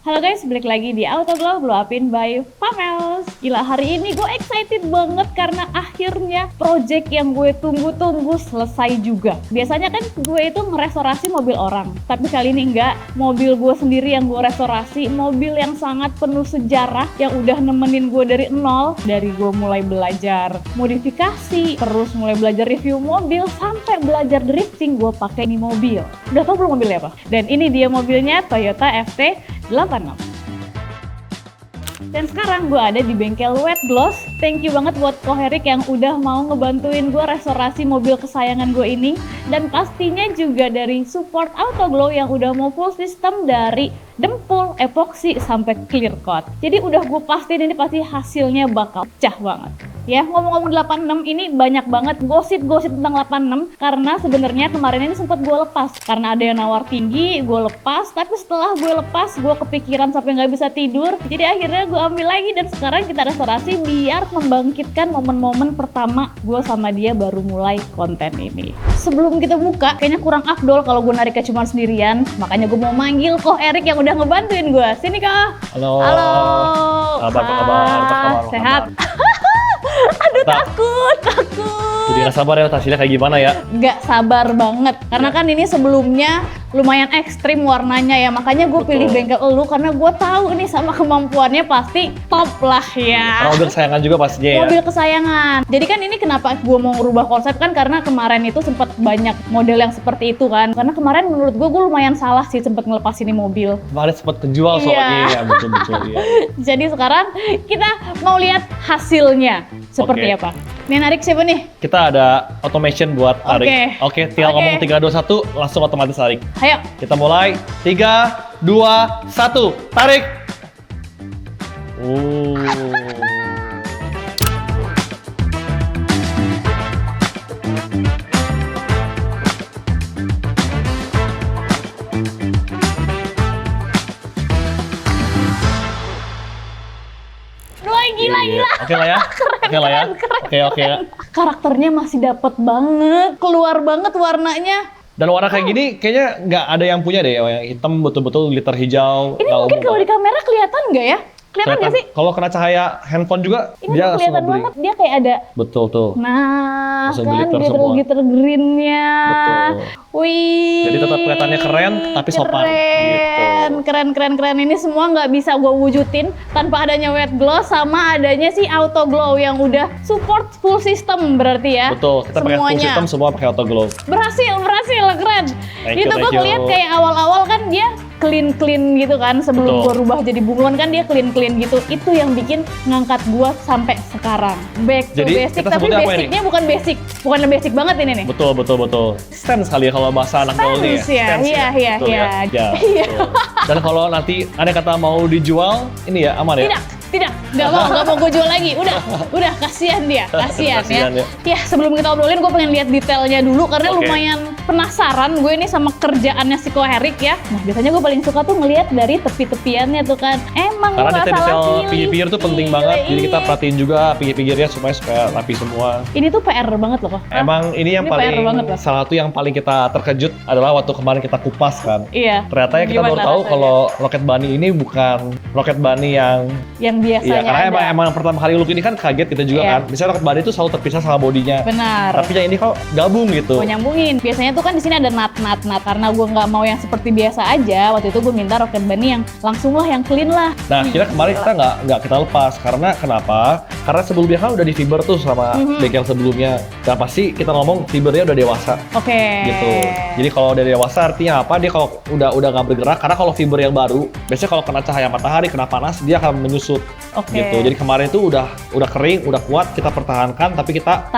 Halo guys, balik lagi di Autoglow Glow Upin by Pamels. Gila, hari ini gue excited banget karena akhirnya project yang gue tunggu-tunggu selesai juga. Biasanya kan gue itu ngerestorasi mobil orang, tapi kali ini enggak. Mobil gue sendiri yang gue restorasi, mobil yang sangat penuh sejarah yang udah nemenin gue dari nol. Dari gue mulai belajar modifikasi, terus mulai belajar review mobil, sampai belajar drifting gue pakai ini mobil. Udah tau belum mobilnya apa? Dan ini dia mobilnya, Toyota FT86. Dan sekarang gue ada di bengkel Wet Gloss. Thank you banget buat Ko Herik yang udah mau ngebantuin gue restorasi mobil kesayangan gue ini. Dan pastinya juga dari support Autoglow yang udah mau full system dari dempul, epoxy, sampai clear coat. Jadi udah gue pastiin ini pasti hasilnya bakal pecah banget. Ya, ngomong-ngomong 86 ini banyak banget gosip-gosip tentang 86 karena sebenarnya kemarin ini sempat gue lepas karena ada yang nawar tinggi, gue lepas. Tapi setelah gue lepas, gue kepikiran sampai nggak bisa tidur. Jadi akhirnya gue ambil lagi dan sekarang kita restorasi biar membangkitkan momen-momen pertama gue sama dia baru mulai konten ini. Sebelum kita buka, kayaknya kurang afdol kalau gue nariknya cuma sendirian. Makanya gue mau manggil Ko Herik yang udah ngebantuin gue. Sini Kak. Halo. Halo. Apa kabar? Sehat. Aduh, takut. Jadi gak sabar ya hasilnya kayak gimana ya? Nggak sabar banget, karena kan ini sebelumnya lumayan ekstrim warnanya ya, makanya gue pilih bengkel elu karena gue tahu nih sama kemampuannya pasti top lah ya. Mobil kesayangan juga pastinya ya? Mobil kesayangan. Jadi kan ini kenapa gue mau ngerubah konsep kan karena kemarin itu sempat banyak model yang seperti itu kan. Karena kemarin menurut gue lumayan salah sih sempat ngelepas ini mobil. Kemarin sempat kejual soalnya ya, betul-betul ya. Jadi sekarang kita mau lihat hasilnya seperti apa. Ini narik siapa nih? Kita ada automation buat tarik. Oke, tinggal ngomong 3, 2, 1 langsung otomatis tarik. Ayo. Kita mulai. 3, 2, 1, tarik. Gila. Oke lah ya. Oke. Karakternya masih dapet banget, keluar banget warnanya. Dan warna kayak gini kayaknya nggak ada yang punya deh, yang hitam betul-betul glitter hijau. Ini mungkin kalau di kamera kelihatan nggak ya? Kelihatan nggak sih? Kalau kena cahaya handphone juga ini dia kelihatan banget, dia kayak ada. Betul tuh. Nah, langsung kan glitter greennya. Betul. Wih. Jadi tetap kelihatannya keren tapi sopan. Keren. Ini semua nggak bisa gue wujudin tanpa adanya Wet Gloss sama adanya si Autoglow yang udah support full system berarti ya. Betul, kita pakai full system semua pakai Autoglow. Berhasil, keren. Thank Itu you, gue ngeliat kayak awal-awal kan dia clean gitu kan sebelum gue rubah jadi bunglon kan dia clean gitu. Itu yang bikin ngangkat gue sampai sekarang. Back to basic, tapi basicnya bukan basic banget ini nih. Betul. Stand sekali kalau bahasa anak gaul nih ya. Iya. Dan kalau nanti ada kata mau dijual, ini ya aman ya? Tidak, nggak mau gue jual lagi. Udah kasihan dia, kasihan ya. Ya sebelum kita obrolin, gue pengen lihat detailnya dulu karena lumayan penasaran gue ini sama kerjaannya si Ko Herik ya. Nah biasanya gue paling suka tuh ngelihat dari tepi-tepiannya tuh kan. Emang karena detail pilih. pinggir-pinggir tuh penting banget, jadi kita perhatiin juga pinggir-pinggirnya supaya rapi semua. Ini tuh PR banget loh kok. Emang ini yang paling salah satu yang paling kita terkejut adalah waktu kemarin kita kupas kan. Iya. Ternyata ya kita baru tahu kalau Rocket Bunny ini bukan Rocket Bunny yang biasanya. Iya, karena emang pertama kali look ini kan kaget kita juga kan. Misalnya Rocket Bunny itu selalu terpisah sama bodinya. Benar. Tapi yang ini kok gabung gitu. Gue nyambungin. Biasanya tuh kan di sini ada nut. Karena gue nggak mau yang seperti biasa aja. Waktu itu gue minta Rocket Bunny yang langsung lah, yang clean lah. Nah, kira kemarin kita nggak kita lepas. Karena kenapa? Karena sebelumnya kan udah di fiber tuh sama bengkel sebelumnya. Dan pasti kita ngomong fibernya udah dewasa. Gitu. Jadi kalau udah dewasa artinya apa? Dia kalau udah nggak bergerak. Karena kalau fiber yang baru, biasanya kalau kena cahaya matahari, kena panas, dia akan menyusut. Gitu. Jadi kemarin itu udah kering, udah kuat, kita pertahankan, tapi kita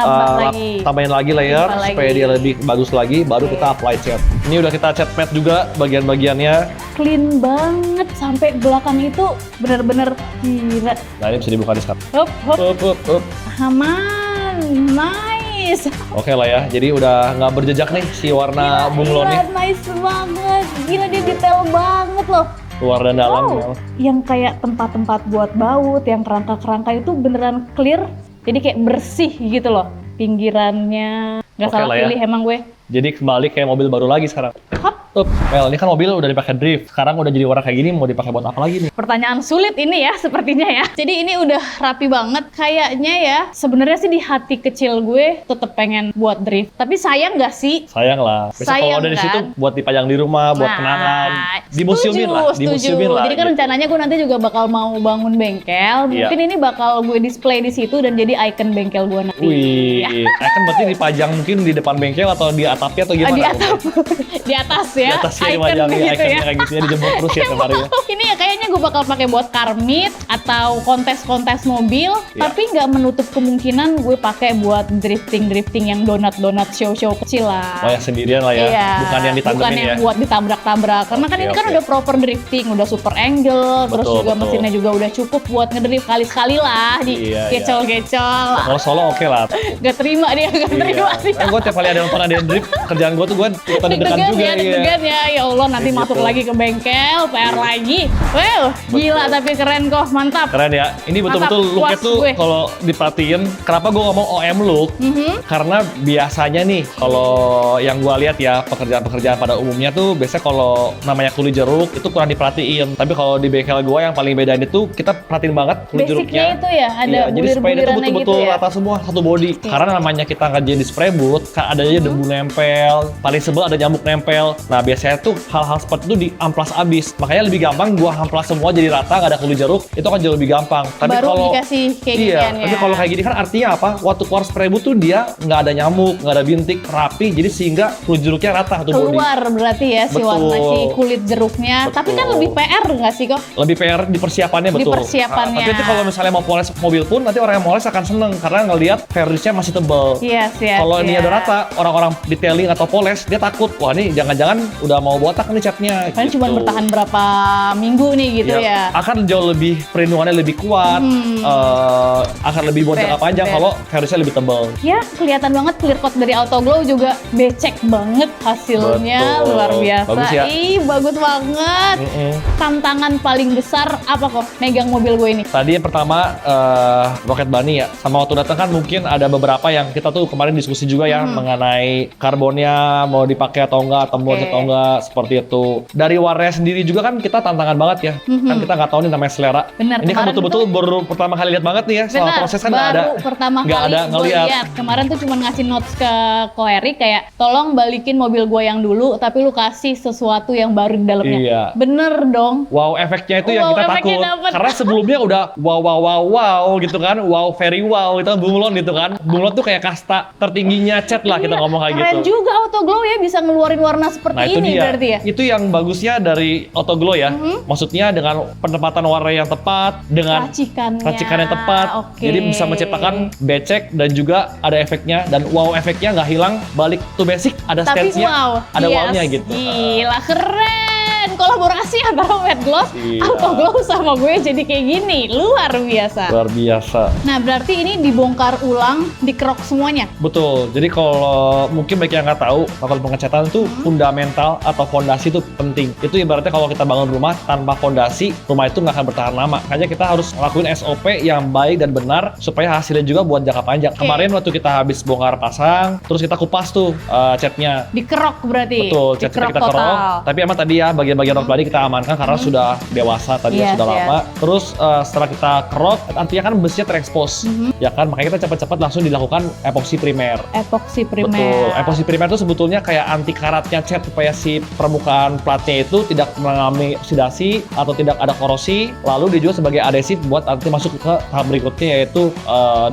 tambahin lagi layer supaya dia lebih bagus lagi, baru kita apply cat. Ini udah kita cat matte juga bagian-bagiannya. Clean banget sampai belakang itu bener-bener gila. Nah ini bisa dibuka di sekarang. Hop. Aman, nice. Oke lah ya, jadi udah nggak berjejak nih si warna bunglonnya. Nice banget, gila dia detail banget loh. Luar dan dalam. Yang kayak tempat-tempat buat baut, yang kerangka-kerangka itu beneran clear. Jadi kayak bersih gitu loh. Pinggirannya. Nggak salah pilih emang gue. Jadi kembali kayak mobil baru lagi sekarang. Hop. Well, ini kan mobil udah dipakai drift. Sekarang udah jadi warna kayak gini, mau dipakai buat apa lagi nih? Pertanyaan sulit ini ya, sepertinya ya. Jadi ini udah rapi banget. Kayaknya ya, sebenarnya sih di hati kecil gue tetep pengen buat drift. Tapi sayang nggak sih? Sayang lah. Besok Sayang, kalau dari kan? situ buat dipajang di rumah, buat kenangan. Dimuseumin lah. Dimuseumin lah. Jadi kan gitu. rencananya gue nanti juga bakal mau bangun bengkel. Iya. Mungkin ini bakal gue display di situ dan jadi icon bengkel gue nanti. Wih, kan berarti dipajang mungkin di depan bengkel atau di atapnya atau gimana? Di atap, di atas ya. Di atasnya Icon dipajang, gitu ikonnya ya. kayak gitu ya, dijemput terus ya tiap hari ya. Ini ya kayaknya gue bakal pakai buat car meet atau kontes-kontes mobil, Iya. tapi nggak menutup kemungkinan gue pakai buat drifting yang donat show kecil lah. Oh ya sendirian lah ya, Iya, bukan yang ditandemin bukan yang ya. buat ditabrak-tabrak. Karena kan Oke, ini kan oke. udah proper drifting, udah super angle, terus Betul, juga betul. mesinnya juga udah cukup buat ngedrift kali-sekali lah, di Iya, gecol-gecol. Kalau solo oke lah. Gak terima dia, gak terima dia. Gue tiap kali ada nonton ada yang drift, kerjaan gue tuh gue ikutan deg-degan Deg-degan juga. ya, deg-degan ya. Ya Allah, nanti Kayak masuk gitu. lagi ke bengkel, PR lagi. Well, gila tapi keren kok, mantap. Keren ya. Ini betul-betul Mantap, looknya puas tuh gue. kalau diperhatiin. Kenapa gue ngomong OM look? Karena biasanya nih kalau yang gue lihat ya pekerjaan-pekerjaan pada umumnya tuh biasanya kalau namanya kulit jeruk itu kurang diperhatiin. Tapi kalau di bengkel gue yang paling bedain itu kita perhatiin banget kulit jeruknya. Basicnya itu ya, ada Iya, jadi supaya itu bulir-bulirannya betul-betul gitu ya. rata semua satu body. Karena namanya kita ngerjain di spray booth, kan ada aja debu nempel, paling sebel ada nyamuk nempel. Nah biasanya tuh hal-hal seperti itu diamplas abis. Makanya lebih gampang gua amplas semua jadi rata, nggak ada kulit jeruk, itu kan jauh lebih gampang. Tapi Baru kalau dikasih kayak iya, ginian ya. tapi kalau kayak gini kan artinya apa? Waktu keluar spray booth tuh dia nggak ada nyamuk, nggak ada bintik, rapi, jadi sehingga kulit jeruknya rata satu body. Keluar berarti ya si Betul. warna si kulit jeruknya. Tapi kan Betul. lebih PR nggak sih kok? Lebih PR di persiapannya Di betul. persiapannya. Tapi nanti kalau misalnya mau poles mobil pun nanti orang yang moles akan seneng karena ngelihat varnisnya masih tebal. Yes. Kalau ini ada rata, orang-orang detailing atau poles dia takut, wah ini jangan-jangan udah mau botak nih catnya. Kan cuma bertahan berapa minggu nih gitu ya. Akan jauh lebih perlindungannya lebih kuat, akan lebih buat jangka panjang kalau varnisnya lebih tebal. Ya, kelihatan banget clear coat dari Autoglow juga becek banget hasilnya. Betul. Luar biasa. Bagus ya? Ih, bagus banget. Tantangan paling besar apa kok megang mobil gue ini? Tadi yang pertama Rocket Bunny ya. Sama waktu datang kan mungkin ada beberapa yang kita tuh kemarin diskusi juga ya mengenai karbonnya mau dipakai atau enggak, tembus atau enggak, seperti itu. Dari warnanya sendiri juga kan kita tantangan banget ya. Kan kita nggak tahu nih namanya selera. Benar, Ini kan kemarin betul-betul baru pertama kali lihat banget nih ya. Soal Benar, proses kan nggak ada. baru pertama nggak kali ada gue ngeliat. lihat. Kemarin tuh cuma ngasih notes ke Ko Erik kayak tolong balikin mobil gue yang dulu tapi lu kasih sesuatu yang baru di dalamnya. Iya. Bener dong. Wow, efeknya itu yang Wow, kita efeknya takut. dapet. Karena sebelumnya udah wow gitu kan. Wow, very wow itu kan bunglon gitu kan. Bunglon tuh kayak kasta tertingginya cat lah kita ngomong kayak Keren gitu. juga Autoglow ya bisa ngeluarin warna seperti Nah itu ini dia, berarti ya. itu yang bagusnya dari Autoglow ya. Maksudnya dengan penempatan warna yang tepat, dengan racikan yang tepat, Oke. jadi bisa menciptakan becek dan juga ada efeknya dan wow efeknya nggak hilang, balik to basic, ada Tapi stance-nya, wow, ada yes, wow-nya gitu. Gila keren. Kolaborasi antara Wet Gloss, Iya. Autoglow sama gue jadi kayak gini. Luar biasa. Luar biasa. Nah berarti ini dibongkar ulang, dikerok semuanya. Betul. Jadi kalau mungkin bagi yang nggak tahu, melakukan pengecatan itu fundamental atau fondasi itu penting. Itu ibaratnya kalau kita bangun rumah tanpa fondasi, rumah itu nggak akan bertahan lama. Makanya kita harus ngelakuin SOP yang baik dan benar supaya hasilnya juga buat jangka panjang. Oke. Kemarin waktu kita habis bongkar pasang, terus kita kupas tuh catnya. Dikerok berarti. Betul, cat kita total. kerok. Tapi emang tadi ya bagian-bagian rok body kita amankan karena sudah dewasa tadi Yes, sudah yes. lama. Terus setelah kita kerok, artinya kan besinya terekspos. Ya kan, makanya kita cepat-cepat langsung dilakukan epoksi primer. Epoksi primer. Betul. Epoksi primer itu sebetulnya kayak anti karatnya cat supaya si permukaan platnya itu tidak mengalami oksidasi atau tidak ada korosi. Lalu dia juga sebagai adhesif buat nanti masuk ke tahap berikutnya yaitu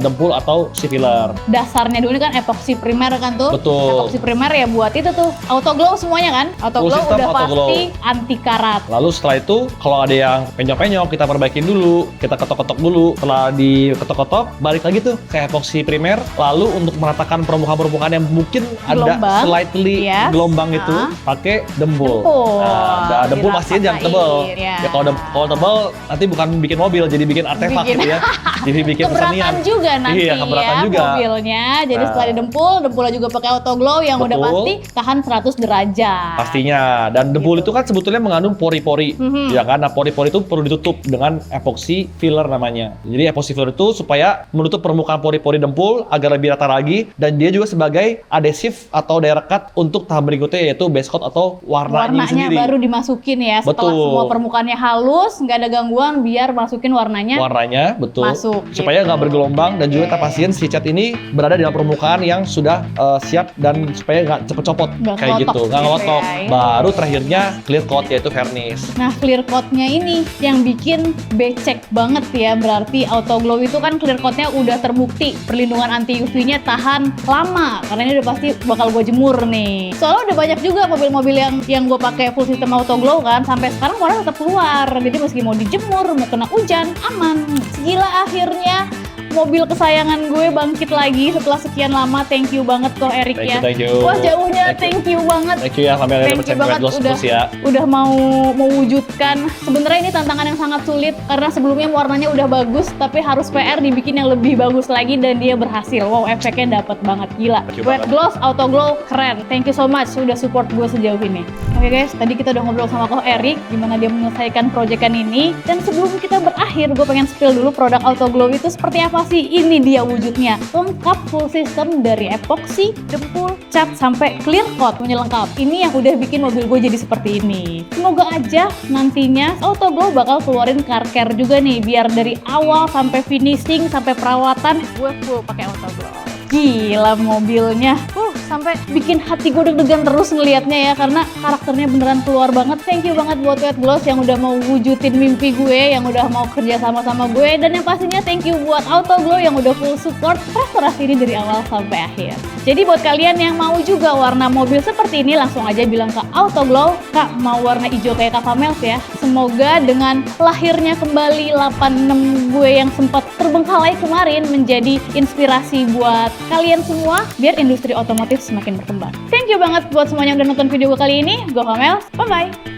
dempul atau si filler. Dasarnya dulu kan epoksi primer kan tuh. Betul. Epoksi primer ya buat itu tuh Autoglow semuanya kan. Autoglow Full system udah Autoglow. pasti anti karat. Lalu setelah itu kalau ada yang penyok-penyok kita perbaikin dulu, kita ketok-ketok dulu. Setelah diketok-ketok, balik lagi tuh ke epoksi primer. Lalu untuk meratakan permukaan-permukaan yang mungkin Gelombang, ada slightly yes. gelombang itu, pakai dempul. Dempul. Nah, dempul pastinya jangan tebel. Dirasain, ya. Ya kalau tebel nanti bukan bikin mobil, jadi bikin artefak Bikin. gitu ya. Jadi bikin keberatan kesenian juga nanti iya, keberatan ya juga. Mobilnya. Jadi setelah dempulnya juga pakai auto glow yang udah pasti tahan 100 derajat. Pastinya. Dan dempul itu kan sebetulnya mengandung pori-pori, ya kan? Nah, pori-pori itu perlu ditutup dengan epoxy filler namanya. Jadi epoxy filler itu supaya menutup permukaan pori-pori dempul agar lebih rata lagi, dan dia juga sebagai adhesif atau daya rekat untuk tahap berikutnya, yaitu base coat atau warnanya sendiri. Baru dimasukin ya setelah semua permukaannya halus, nggak ada gangguan, biar masukin warnanya betul masuk supaya nggak bergelombang, dan juga kita pastiin si cat ini berada di dalam permukaan yang sudah siap, dan supaya nggak cepet copot kayak gitu, nggak ngelotok. Baru terakhirnya clear coat, yaitu vernish. Nah, clear coatnya ini yang bikin becek banget ya. Berarti auto glow itu kan clear coatnya udah terbukti perlindungan anti UV-nya tahan lama, karena ini udah pasti bakal gue jemur nih. Soalnya udah banyak juga mobil-mobil yang gue pakai full sistem auto glow kan, sampai sekarang warna tetap keluar. Jadi meski mau dijemur, mau kena hujan, aman. Gila, akhirnya mobil kesayangan gue bangkit lagi setelah sekian lama. Thank you banget kok Erik ya. Thank you. Wah, jauhnya thank you banget. Thank you ya, sampai ada percaya banget udah mau mewujudkan. Sebenarnya ini tantangan yang sangat sulit karena sebelumnya warnanya udah bagus, tapi harus PR dibikin yang lebih bagus lagi, dan dia berhasil. Wow, efeknya dapet banget, gila. Wet gloss, auto glow, keren. Thank you so much sudah support gue sejauh ini. Oke guys, tadi kita udah ngobrol sama Ko Erik gimana dia menyelesaikan proyekan ini, dan sebelum kita berakhir, gue pengen spill dulu produk auto glow itu seperti apa sih. Ini dia wujudnya, lengkap full system dari epoxy, dempul, cat, sampai clear coat, punya lengkap. Ini yang udah bikin mobil gue jadi seperti ini. Semoga aja nantinya auto glow bakal keluarin car care juga nih, biar dari awal sampai finishing sampai perawatan gue full pakai auto glow. Gila mobilnya, sampai bikin hati gue deg-degan terus ngelihatnya ya, karena karakternya beneran keluar banget. Thank you banget buat Wet Gloss yang udah mau wujudin mimpi gue, yang udah mau kerja sama-sama gue, dan yang pastinya thank you buat Auto Glow yang udah full support restorasi ini dari awal sampai akhir. Jadi buat kalian yang mau juga warna mobil seperti ini, langsung aja bilang ke Auto Glow, Kak mau warna hijau kayak Kak Pamels ya. Semoga dengan lahirnya kembali 86 gue yang sempat terbengkalai kemarin menjadi inspirasi buat kalian semua, biar industri otomotif semakin berkembang. Thank you banget buat semuanya yang udah nonton video gue kali ini. Gue Pamels, bye-bye!